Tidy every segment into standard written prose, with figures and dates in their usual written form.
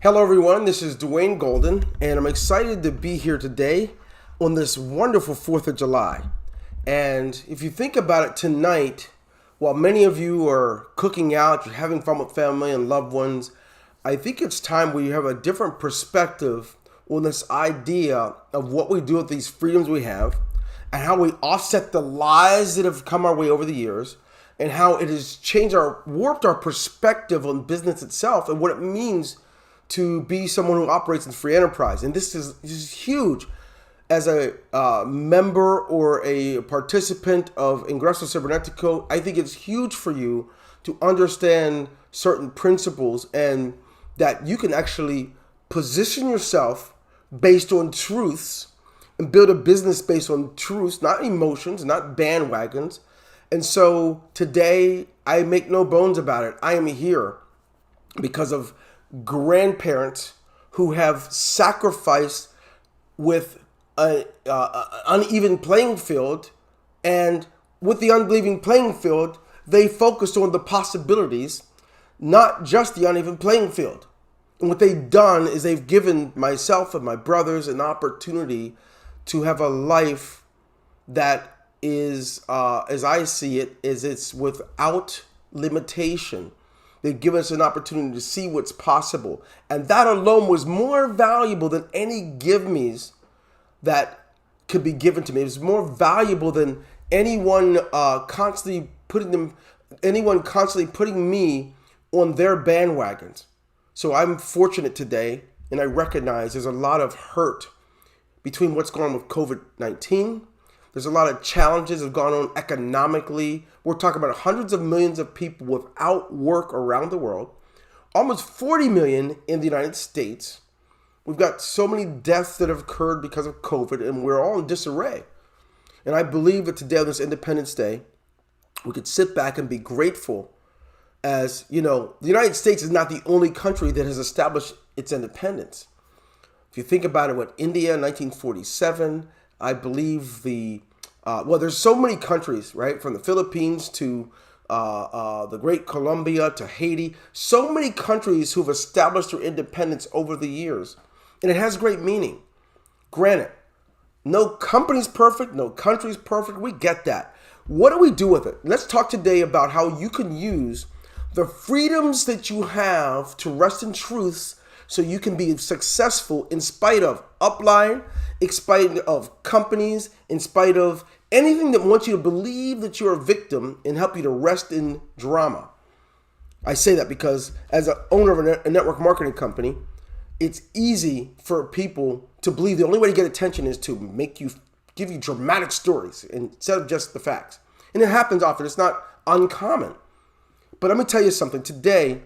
Hello everyone, this is Dwayne Golden, and I'm excited to be here today on this wonderful 4th of July. And if you think about it tonight, while many of you are cooking out, you're having fun with family and loved ones, I think it's time we have a different perspective on this idea of what we do with these freedoms we have and how we offset the lies that have come our way over the years and how it has warped our perspective on business itself and what it means to be someone who operates in free enterprise. And this is huge. As a member or a participant of Ingreso Cybernetico, I think it's huge for you to understand certain principles and that you can actually position yourself based on truths and build a business based on truths, not emotions, not bandwagons. And so today, I make no bones about it. I am here because of grandparents who have sacrificed with an uneven playing field, and with the uneven playing field, they focused on the possibilities, not just the uneven playing field. And what they've done is they've given myself and my brothers an opportunity to have a life that is, as I see it, it's without limitation. They give us an opportunity to see what's possible. And that alone was more valuable than any give-me's that could be given to me. It was more valuable than anyone constantly putting me on their bandwagons. So I'm fortunate today, and I recognize there's a lot of hurt between what's going on with COVID-19. There's a lot of challenges that have gone on economically. We're talking about hundreds of millions of people without work around the world. Almost 40 million in the United States. We've got so many deaths that have occurred because of COVID, and we're all in disarray. And I believe that today on this Independence Day, we could sit back and be grateful as, the United States is not the only country that has established its independence. If you think about it, India in 1947, I believe there's so many countries, right? From the Philippines to the Great Colombia to Haiti, so many countries who've established their independence over the years. And it has great meaning. Granted, no company's perfect, no country's perfect. We get that. What do we do with it? Let's talk today about how you can use the freedoms that you have to rest in truths so you can be successful in spite of upline, in spite of companies, in spite of anything that wants you to believe that you're a victim and help you to rest in drama. I say that because as an owner of a network marketing company, it's easy for people to believe the only way to get attention is to give you dramatic stories instead of just the facts. And it happens often. It's not uncommon. But let me tell you something. Today,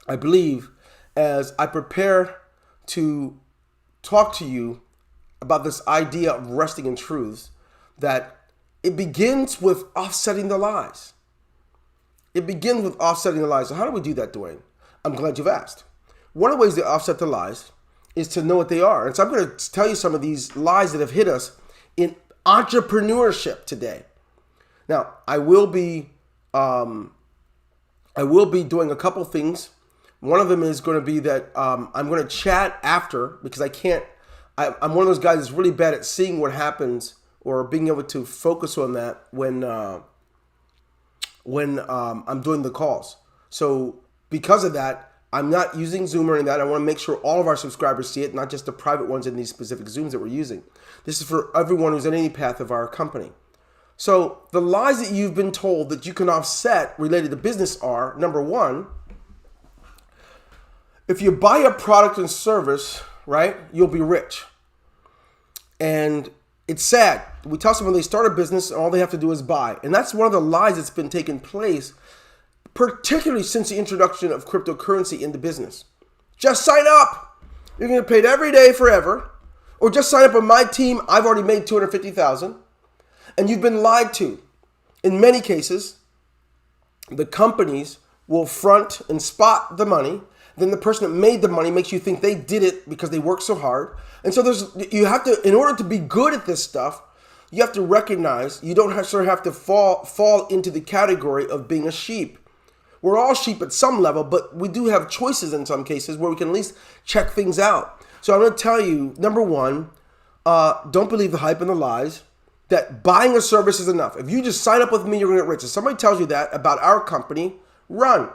I believe, as I prepare to talk to you about this idea of resting in truths, that it begins with offsetting the lies. It begins with offsetting the lies. So how do we do that, Dwayne? I'm glad you've asked. One of the ways to offset the lies is to know what they are. And so I'm going to tell you some of these lies that have hit us in entrepreneurship today. Now, I will be doing a couple things. One of them is going to be that I'm going to chat after, because I'm one of those guys that's really bad at seeing what happens or being able to focus on that when I'm doing the calls. So because of that, I'm not using Zoom or any of that. I want to make sure all of our subscribers see it, not just the private ones in these specific Zooms that we're using. This is for everyone who's in any path of our company. So the lies that you've been told that you can offset related to business are, number one, if you buy a product and service, right, you'll be rich. And it's sad. We tell someone they start a business and all they have to do is buy. And that's one of the lies that's been taking place, particularly since the introduction of cryptocurrency into business. Just sign up. You're going to get paid every day forever. Or just sign up on my team. I've already made $250,000. And you've been lied to. In many cases, the companies will front and spot the money. Then the person that made the money makes you think they did it because they worked so hard. And so you have to, in order to be good at this stuff, you have to recognize you don't have to fall into the category of being a sheep. We're all sheep at some level, but we do have choices in some cases where we can at least check things out. So I'm going to tell you, number one, don't believe the hype and the lies that buying a service is enough. If you just sign up with me, you're going to get rich. If somebody tells you that about our company, run.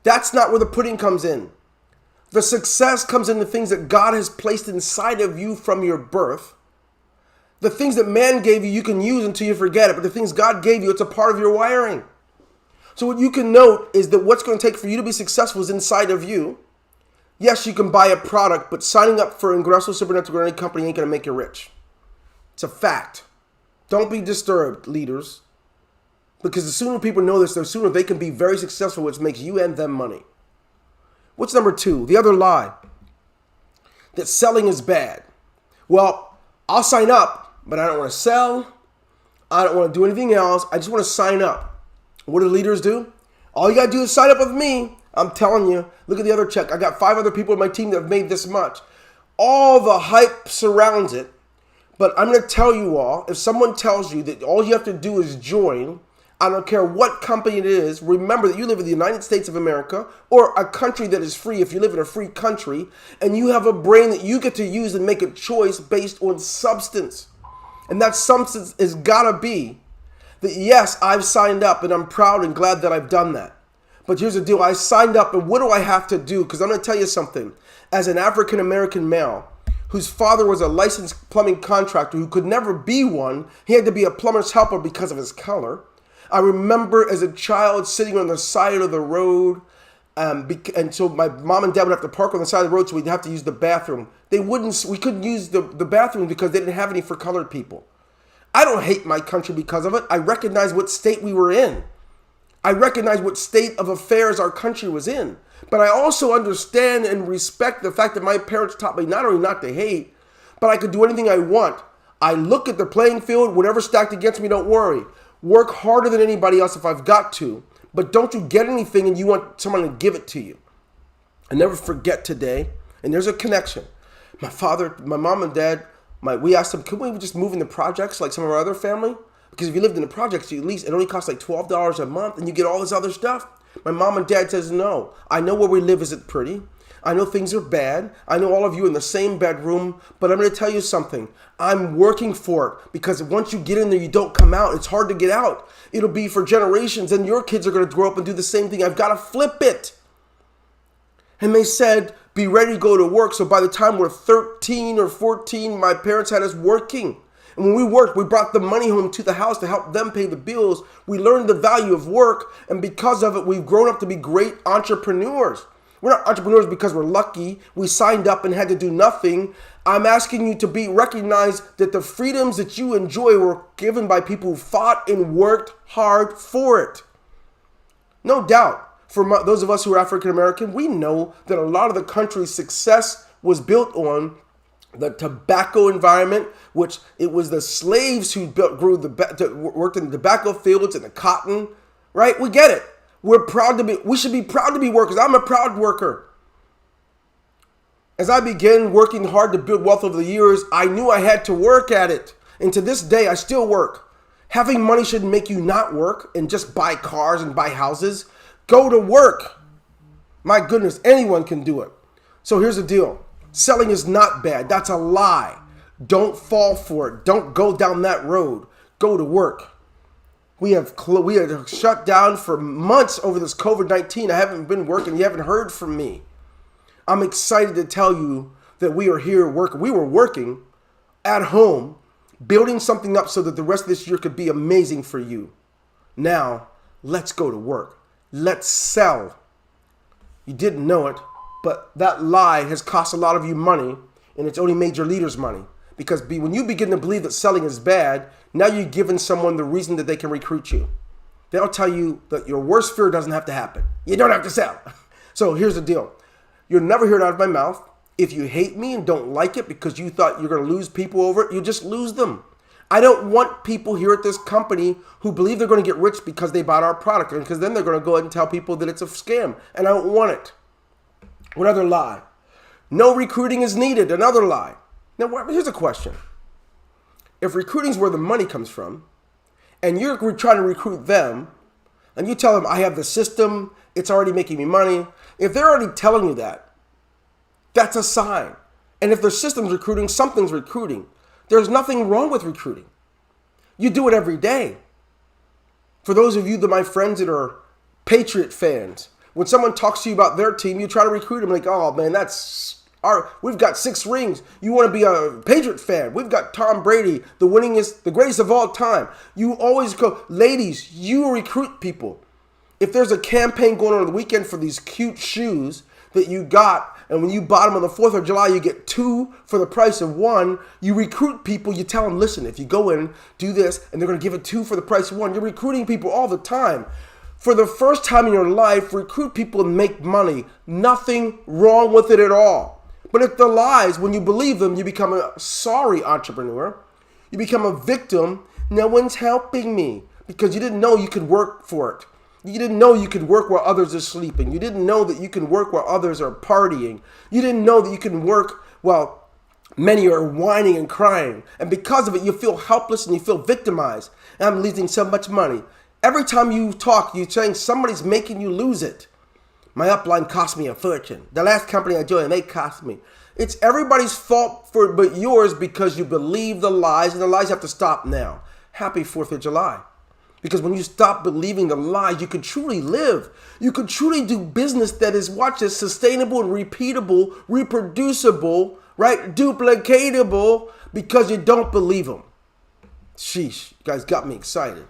That's not where the pudding comes in. The success comes in the things that God has placed inside of you from your birth. The things that man gave you, you can use until you forget it. But the things God gave you, it's a part of your wiring. So what you can note is that what's going to take for you to be successful is inside of you. Yes, you can buy a product, but signing up for Ingreso, Cybernetico, or any company ain't going to make you rich. It's a fact. Don't be disturbed, leaders. Because the sooner people know this, the sooner they can be very successful, which makes you and them money. What's number two? The other lie. That selling is bad. Well, I'll sign up, but I don't want to sell. I don't want to do anything else. I just want to sign up. What do leaders do? All you got to do is sign up with me. I'm telling you. Look at the other check. I got 5 other people on my team that have made this much. All the hype surrounds it. But I'm going to tell you all, if someone tells you that all you have to do is join, I don't care what company it is, remember that you live in the United States of America or a country that is free if you live in a free country, and you have a brain that you get to use and make a choice based on substance. And that substance has got to be that, yes, I've signed up and I'm proud and glad that I've done that. But here's the deal. I signed up, and what do I have to do? Because I'm going to tell you something. As an African-American male whose father was a licensed plumbing contractor who could never be one, he had to be a plumber's helper because of his color. I remember as a child sitting on the side of the road, and so my mom and dad would have to park on the side of the road, so we'd have to use the bathroom. We couldn't use the bathroom because they didn't have any for colored people. I don't hate my country because of it. I recognize what state we were in. I recognize what state of affairs our country was in. But I also understand and respect the fact that my parents taught me not only not to hate, but I could do anything I want. I look at the playing field, whatever's stacked against me, don't worry. Work harder than anybody else if I've got to. But don't you get anything and you want someone to give it to you. And never forget today, and there's a connection. My mom and dad, we asked them, could we just move in the projects like some of our other family? Because if you lived in the projects, you at least, it only costs like $12 a month and you get all this other stuff. My mom and dad says, no, I know where we live isn't pretty. I know things are bad. I know all of you in the same bedroom, but I'm going to tell you something. I'm working for it because once you get in there, you don't come out. It's hard to get out. It'll be for generations, and your kids are going to grow up and do the same thing. I've got to flip it. And they said, be ready to go to work. So by the time we're 13 or 14, my parents had us working. And when we worked, we brought the money home to the house to help them pay the bills. We learned the value of work, and because of it, we've grown up to be great entrepreneurs. We're not entrepreneurs because we're lucky. We signed up and had to do nothing. I'm asking you to recognize that the freedoms that you enjoy were given by people who fought and worked hard for it. No doubt, for those of us who are African American, we know that a lot of the country's success was built on the tobacco environment, which it was the slaves who worked in the tobacco fields and the cotton, right? We get it. We should be proud to be workers. I'm a proud worker. As I began working hard to build wealth over the years, I knew I had to work at it. And to this day, I still work. Having money shouldn't make you not work and just buy cars and buy houses. Go to work. My goodness, anyone can do it. So here's the deal. Selling is not bad. That's a lie. Don't fall for it. Don't go down that road. Go to work. We have shut down for months over this COVID-19. I haven't been working. You haven't heard from me. I'm excited to tell you that we are here working. We were working at home, building something up so that the rest of this year could be amazing for you. Now, let's go to work. Let's sell. You didn't know it, but that lie has cost a lot of you money, and it's only made your leaders money. Because when you begin to believe that selling is bad, now you've given someone the reason that they can recruit you. They'll tell you that your worst fear doesn't have to happen. You don't have to sell. So here's the deal. You'll never hear it out of my mouth. If you hate me and don't like it because you thought you're going to lose people over it, you just lose them. I don't want people here at this company who believe they're going to get rich because they bought our product, and because then they're going to go ahead and tell people that it's a scam, and I don't want it. Another lie. No recruiting is needed. Another lie. Now, here's a question. If recruiting is where the money comes from, and you're trying to recruit them, and you tell them, I have the system, it's already making me money. If they're already telling you that, that's a sign. And if their system's recruiting, something's recruiting. There's nothing wrong with recruiting. You do it every day. For those of you that my friends that are Patriot fans, when someone talks to you about their team, you try to recruit them like, oh man, we've got 6 rings. You want to be a Patriot fan. We've got Tom Brady, the greatest of all time. You always go, ladies, you recruit people. If there's a campaign going on the weekend for these cute shoes that you got, and when you bought them on the 4th of July, you get 2 for the price of 1, you recruit people, you tell them, listen, if you go in, do this, and they're going to give it 2 for the price of 1. You're recruiting people all the time. For the first time in your life, recruit people and make money. Nothing wrong with it at all. But if the lies, when you believe them, you become a sorry entrepreneur. You become a victim. No one's helping me, because you didn't know you could work for it. You didn't know you could work while others are sleeping. You didn't know that you can work while others are partying. You didn't know that you can work while many are whining and crying. And because of it, you feel helpless and you feel victimized. And I'm losing so much money. Every time you talk, you're saying somebody's making you lose it. My upline cost me a fortune. The last company I joined, they cost me. It's everybody's fault but yours, because you believe the lies, and the lies have to stop now. Happy 4th of July. Because when you stop believing the lies, you can truly live. You can truly do business that is, watch this, sustainable and repeatable, reproducible, right? Duplicatable, because you don't believe them. Sheesh, you guys got me excited.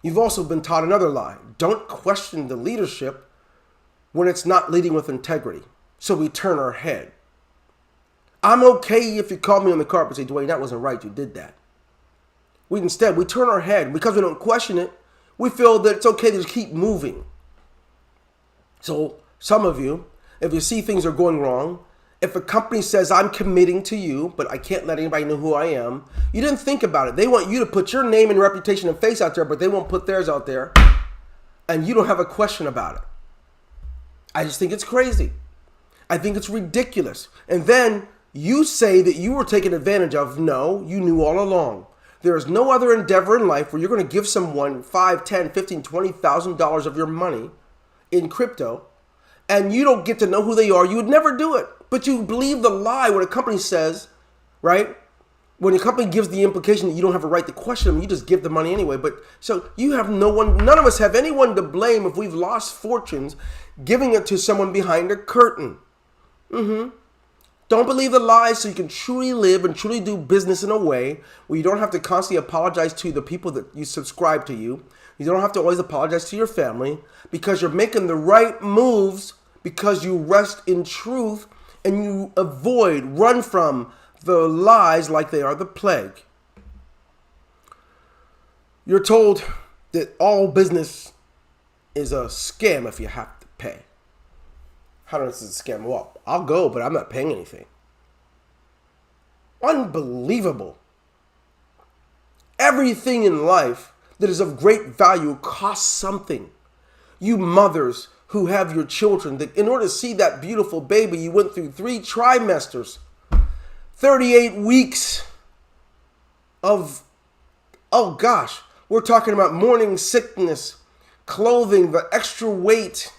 You've also been taught another lie. Don't question the leadership when it's not leading with integrity. So we turn our head. I'm okay if you call me on the carpet and say, Dwayne, that wasn't right, you did that. Instead, we turn our head. Because we don't question it, we feel that it's okay to just keep moving. So some of you, if you see things are going wrong, if a company says, I'm committing to you, but I can't let anybody know who I am, you didn't think about it. They want you to put your name and reputation and face out there, but they won't put theirs out there. And you don't have a question about it. I just think it's crazy. I think it's ridiculous. And then you say that you were taken advantage of. No, you knew all along. There is no other endeavor in life where you're going to give someone $5, $10, $15, $20,000 of your money in crypto, and you don't get to know who they are. You would never do it. But you believe the lie when a company says, right? When a company gives the implication that you don't have a right to question them, you just give the money anyway. But so you have no one, none of us have anyone to blame if we've lost fortunes giving it to someone behind a curtain. Don't believe the lies, so you can truly live and truly do business in a way where you don't have to constantly apologize to the people that you subscribe to you. You don't have to always apologize to your family, because you're making the right moves, because you rest in truth and you run from the lies like they are the plague. You're told that all business is a scam if you have to pay. How does this scam? Well, I'll go, but I'm not paying anything. Unbelievable. Everything in life that is of great value costs something. You mothers who have your children, that in order to see that beautiful baby, you went through 3 trimesters, 38 weeks of, oh gosh, we're talking about morning sickness, clothing, the extra weight.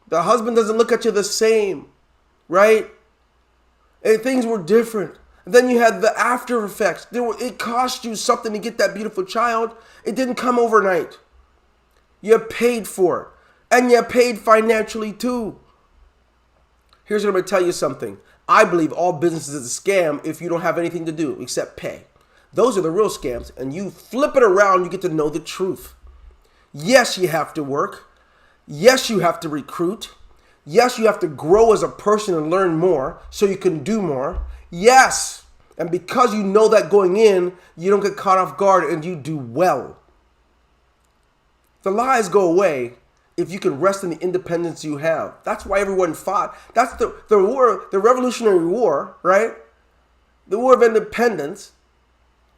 The husband doesn't look at you the same, right? And things were different. And then you had the after effects. It cost you something to get that beautiful child. It didn't come overnight. You paid for it. And you paid financially too. Here's what I'm going to tell you something. I believe all business is a scam if you don't have anything to do except pay. Those are the real scams. And you flip it around, you get to know the truth. Yes, you have to work. Yes, you have to recruit. Yes, you have to grow as a person and learn more so you can do more. Yes. And because you know that going in, you don't get caught off guard and you do well. The lies go away if you can rest in the independence you have. That's why everyone fought. That's the war, the Revolutionary War, right? The War of Independence.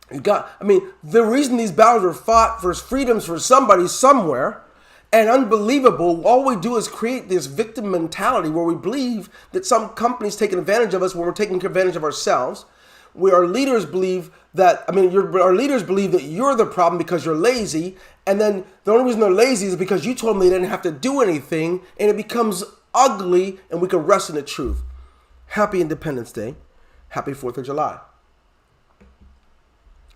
The reason these battles were fought for freedoms for somebody somewhere. And unbelievable, all we do is create this victim mentality where we believe that some company's taking advantage of us when we're taking advantage of ourselves. Where our leaders believe that, our leaders believe that you're the problem because you're lazy. And then the only reason they're lazy is because you told them they didn't have to do anything. And it becomes ugly, and we can rest in the truth. Happy Independence Day. Happy 4th of July.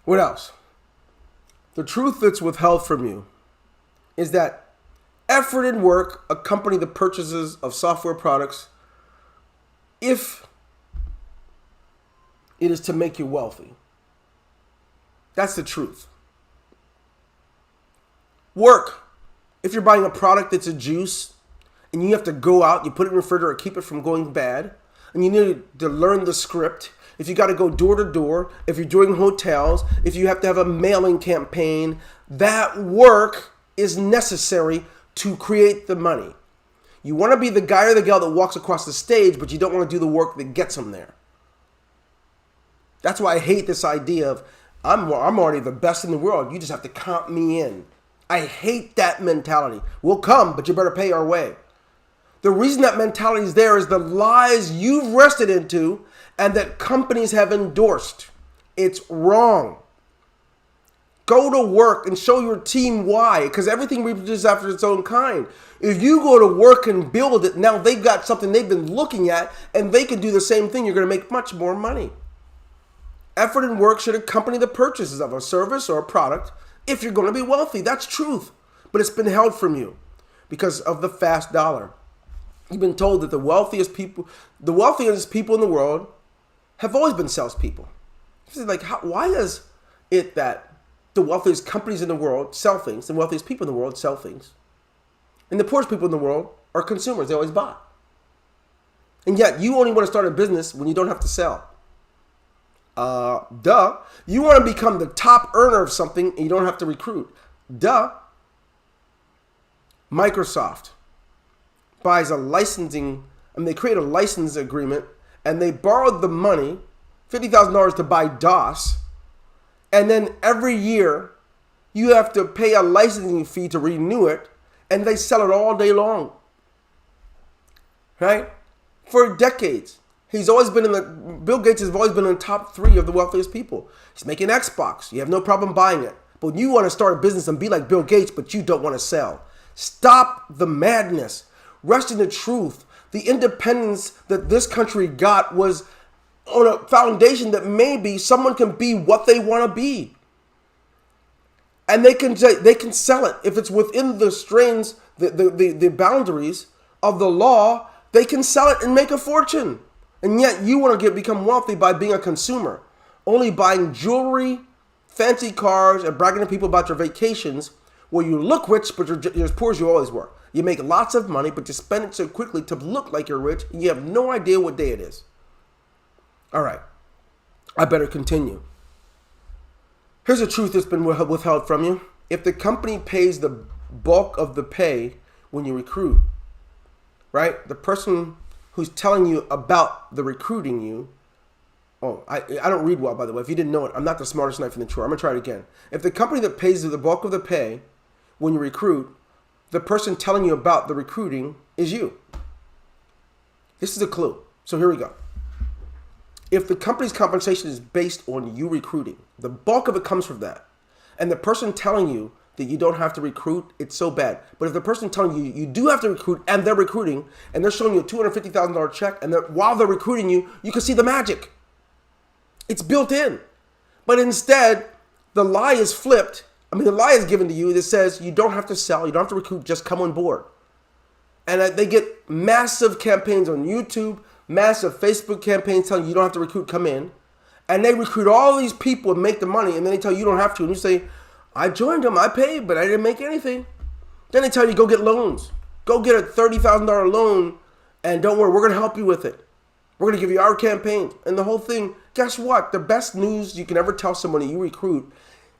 What else? The truth that's withheld from you is that effort and work accompany the purchases of software products if it is to make you wealthy. That's the truth. Work. If you're buying a product that's a juice and you have to go out, you put it in the refrigerator, keep it from going bad, and you need to learn the script. If you got to go door to door, if you're doing hotels, if you have to have a mailing campaign, that work is necessary to create the money. You want to be the guy or the gal that walks across the stage, but you don't want to do the work that gets them there. That's why I hate this idea of, I'm already the best in the world. You just have to count me in. I hate that mentality. We'll come, but you better pay our way. The reason that mentality is there is the lies you've rested into and that companies have endorsed. It's wrong. Go to work and show your team why, because everything reproduces after its own kind. If you go to work and build it, now they've got something they've been looking at, and they can do the same thing. You're going to make much more money. Effort and work should accompany the purchases of a service or a product if you're going to be wealthy. That's truth. But it's been held from you because of the fast dollar. You've been told that the wealthiest people in the world have always been salespeople. Why is it that the wealthiest companies in the world sell things, the wealthiest people in the world sell things, and the poorest people in the world are consumers? They always buy. And yet you only want to start a business when you don't have to sell. Duh. You want to become the top earner of something and you don't have to recruit. Duh. Microsoft buys they create a license agreement and they borrowed the money, $50,000 to buy DOS. And then every year you have to pay a licensing fee to renew it, and they sell it all day long. Right? For decades. Bill Gates has always been in the top 3 of the wealthiest people. He's making Xbox. You have no problem buying it. But you want to start a business and be like Bill Gates, but you don't want to sell. Stop the madness. Rest in the truth. The independence that this country got was on a foundation that maybe someone can be what they want to be. And they can sell it. If it's within the strains, the boundaries of the law, they can sell it and make a fortune. And yet you want to become wealthy by being a consumer, only buying jewelry, fancy cars, and bragging to people about your vacations where you look rich, but you're as poor as you always were. You make lots of money, but you spend it so quickly to look like you're rich, and you have no idea what day it is. All right, I better continue. Here's the truth that's been withheld from you. If the company pays the bulk of the pay when you recruit, right? The person who's telling you about the recruiting you. Oh, I don't read well, by the way. If you didn't know it, I'm not the smartest knife in the drawer. I'm going to try it again. If the company that pays the bulk of the pay when you recruit, the person telling you about the recruiting is you. This is a clue. So here we go. If the company's compensation is based on you recruiting, the bulk of it comes from that, and the person telling you that you don't have to recruit, it's so bad. But if the person telling you you do have to recruit and they're recruiting and they're showing you a $250,000 check and while they're recruiting you, you can see the magic. It's built in. But instead, the lie is flipped. The lie is given to you that says you don't have to sell, you don't have to recruit, just come on board. And they get massive campaigns on YouTube, massive Facebook campaigns telling you don't have to recruit, come in. And they recruit all these people and make the money, and then they tell you you don't have to. And you say, I joined them, I paid, but I didn't make anything. Then they tell you go get loans. Go get a $30,000 loan, and don't worry, we're going to help you with it. We're going to give you our campaign. And the whole thing, guess what? The best news you can ever tell someone that you recruit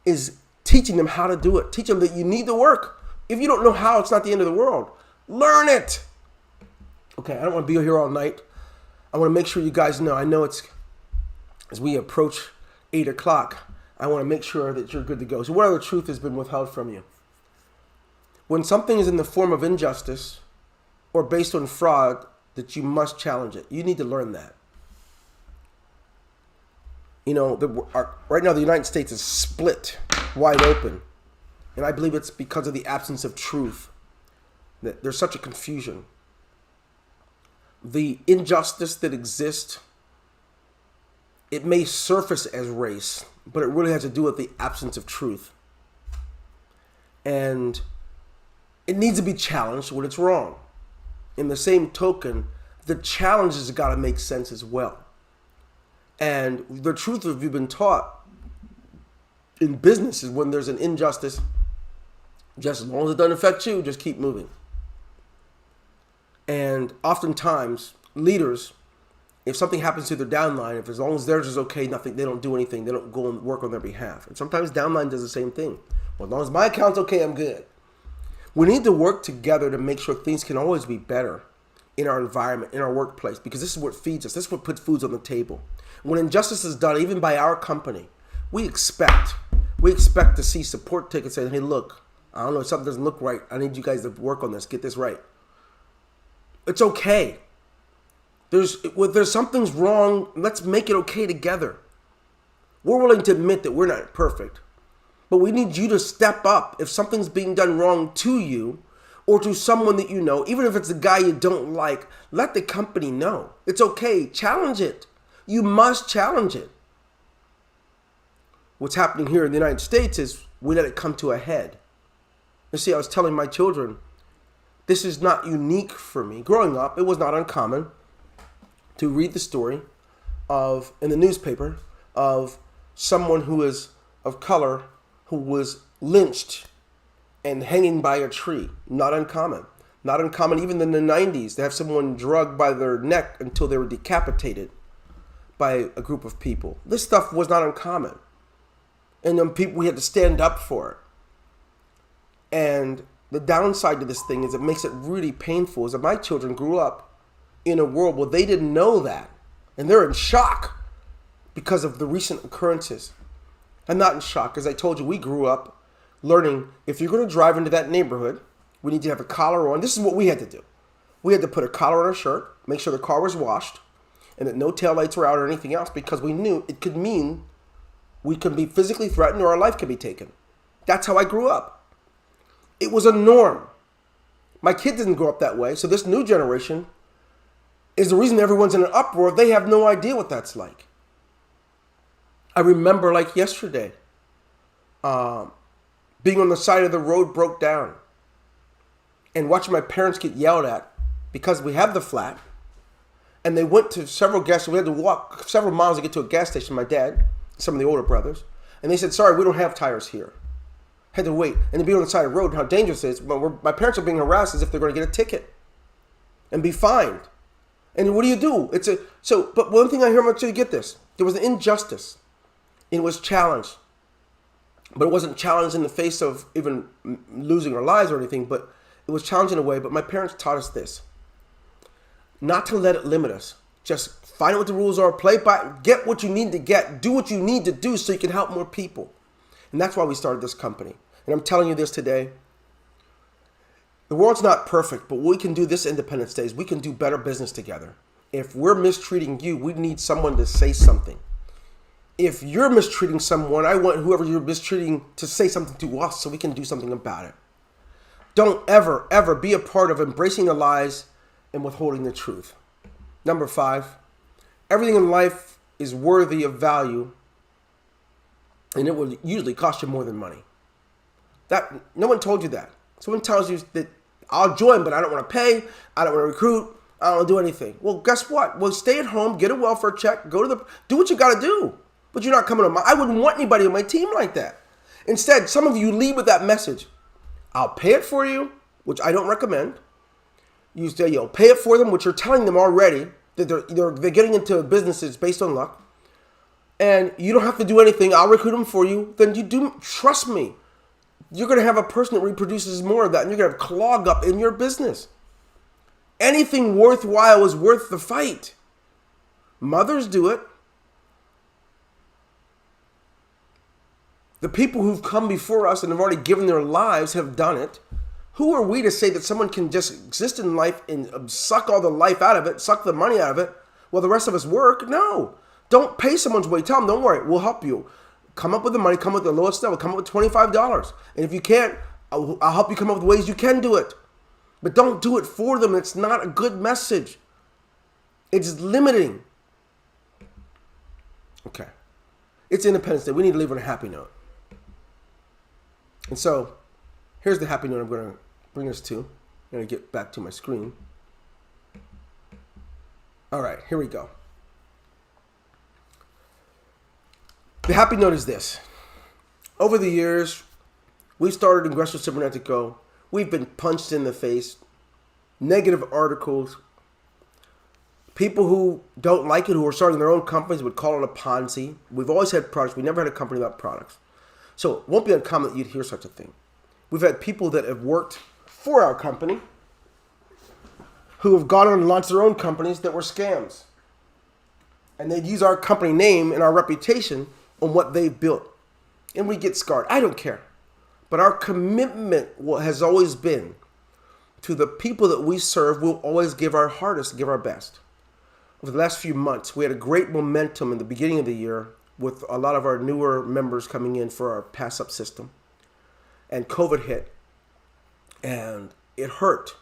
is teaching them how to do it. Teach them that you need to work. If you don't know how, it's not the end of the world. Learn it. Okay, I don't want to be here all night. I want to make sure you guys know. I know it's, as we approach 8 o'clock, I want to make sure that you're good to go. So what other truth has been withheld from you? When something is in the form of injustice or based on fraud, that you must challenge it. You need to learn that. Right now the United States is split wide open. And I believe it's because of the absence of truth that there's such a confusion. The injustice that exists, it may surface as race, but it really has to do with the absence of truth. And it needs to be challenged when it's wrong. In the same token, the challenge has got to make sense as well. And the truth of you've been taught in business is when there's an injustice, just as long as it doesn't affect you, just keep moving. And oftentimes, leaders, if something happens to their downline, if as long as theirs is okay, nothing, they don't do anything, they don't go and work on their behalf. And sometimes downline does the same thing. Well, as long as my account's okay, I'm good. We need to work together to make sure things can always be better in our environment, in our workplace, because this is what feeds us. This is what puts foods on the table. When injustice is done, even by our company, we expect to see support tickets saying, hey, look, I don't know, if something doesn't look right. I need you guys to work on this, get this right. It's okay. There's something's wrong, let's make it okay together. We're willing to admit that we're not perfect, but we need you to step up if something's being done wrong to you or to someone that you know, even if it's a guy you don't like, let the company know. It's okay, challenge it. You must challenge it. What's happening here in the United States is we let it come to a head. You see, I was telling my children, this is not unique for me. Growing up, it was not uncommon to read the story in the newspaper of someone who is of color who was lynched and hanging by a tree. Not uncommon. Not uncommon even in the 90s to have someone drugged by their neck until they were decapitated by a group of people. This stuff was not uncommon. And then we had to stand up for it. And the downside to this thing is it makes it really painful is that my children grew up in a world where they didn't know that. And they're in shock because of the recent occurrences. I'm not in shock. As I told you, we grew up learning if you're going to drive into that neighborhood, we need to have a collar on. This is what we had to do. We had to put a collar on our shirt, make sure the car was washed, and that no taillights were out or anything else because we knew it could mean we could be physically threatened or our life could be taken. That's how I grew up. It was a norm. My kid didn't grow up that way, so this new generation is the reason everyone's in an uproar. They have no idea what that's like. I remember like yesterday, being on the side of the road broke down and watching my parents get yelled at because we have the flat. And they went to several gas stations. We had to walk several miles to get to a gas station, my dad, some of the older brothers. And they said, sorry, we don't have tires here. Had to wait. And to be on the side of the road and how dangerous it is. My parents are being harassed as if they're going to get a ticket and be fined. And what do you do? But one thing I hear about you get this. There was an injustice. It was challenged. But it wasn't challenged in the face of even losing our lives or anything. But it was challenged in a way. But my parents taught us this. Not to let it limit us. Just find out what the rules are, play by, get what you need to get, do what you need to do so you can help more people. And that's why we started this company. And I'm telling you this today. The world's not perfect, but what we can do this Independence Day is we can do better business together. If we're mistreating you, we need someone to say something. If you're mistreating someone, I want whoever you're mistreating to say something to us so we can do something about it. Don't ever, ever be a part of embracing the lies and withholding the truth. Number 5, everything in life is worthy of value, and it will usually cost you more than money. That no one told you that. Someone tells you that I'll join, but I don't want to pay, I don't want to recruit, I don't want to do anything. Well, guess what? Well, stay at home, get a welfare check, do what you got to do. But you're not coming on I wouldn't want anybody on my team like that. Instead, some of you lead with that message. I'll pay it for you, which I don't recommend. You say you'll pay it for them, which you're telling them already that they're getting into businesses based on luck. And you don't have to do anything. I'll recruit them for you. Then you do. Trust me. You're going to have a person that reproduces more of that. And you're going to have clog up in your business. Anything worthwhile is worth the fight. Mothers do it. The people who've come before us and have already given their lives have done it. Who are we to say that someone can just exist in life and suck all the life out of it, suck the money out of it, while the rest of us work? No. Don't pay someone's way. Tell them, don't worry, we'll help you. Come up with the money, come up with the lowest level, come up with $25. And if you can't, I'll help you come up with ways you can do it. But don't do it for them. It's not a good message. It's limiting. Okay. It's Independence Day. We need to leave on a happy note. And so, here's the happy note I'm going to bring us to. I'm going to get back to my screen. All right, here we go. The happy note is this. Over the years, we started Ingreso Cybernetico. We've been punched in the face. Negative articles. People who don't like it, who are starting their own companies, would call it a Ponzi. We've always had products. We never had a company without products. So it won't be uncommon that you'd hear such a thing. We've had people that have worked for our company who have gone on and launched their own companies that were scams. And they'd use our company name and our reputation on what they've built. And we get scarred. I don't care. But our commitment has always been to the people that we serve. We'll always give our hardest, give our best. Over the last few months, we had a great momentum in the beginning of the year with a lot of our newer members coming in for our pass-up system. And COVID hit. And it hurt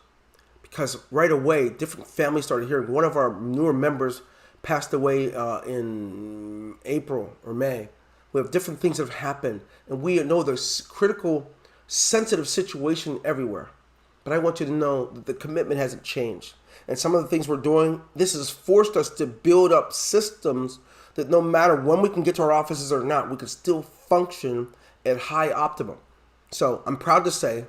because right away, different families started hearing. One of our newer members passed away in April or May. We have different things that have happened. And we know there's critical, sensitive situation everywhere. But I want you to know that the commitment hasn't changed. And some of the things we're doing, this has forced us to build up systems that no matter when we can get to our offices or not, we can still function at high optimum. So I'm proud to say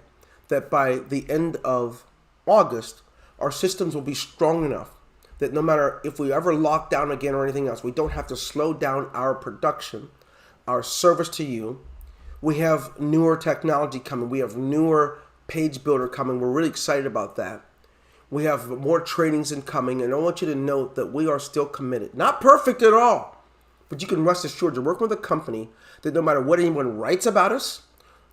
that by the end of August, our systems will be strong enough that no matter if we ever lock down again or anything else, we don't have to slow down our production, our service to you. We have newer technology coming. We have newer page builder coming. We're really excited about that. We have more trainings incoming, and I want you to note that we are still committed. Not perfect at all, but you can rest assured you're working with a company that no matter what anyone writes about us,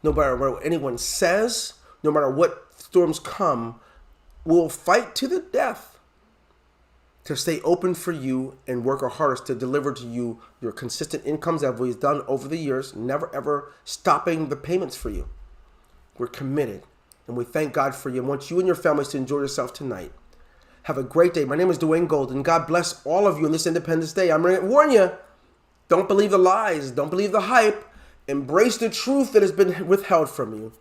no matter what anyone says, no matter what storms come, we'll fight to the death to stay open for you and work our hardest to deliver to you your consistent incomes that we've done over the years, never ever stopping the payments for you. We're committed. And we thank God for you and want you and your families to enjoy yourself tonight. Have a great day. My name is Dwayne Golden. God bless all of you on this Independence Day. I'm going to warn you, don't believe the lies. Don't believe the hype. Embrace the truth that has been withheld from you.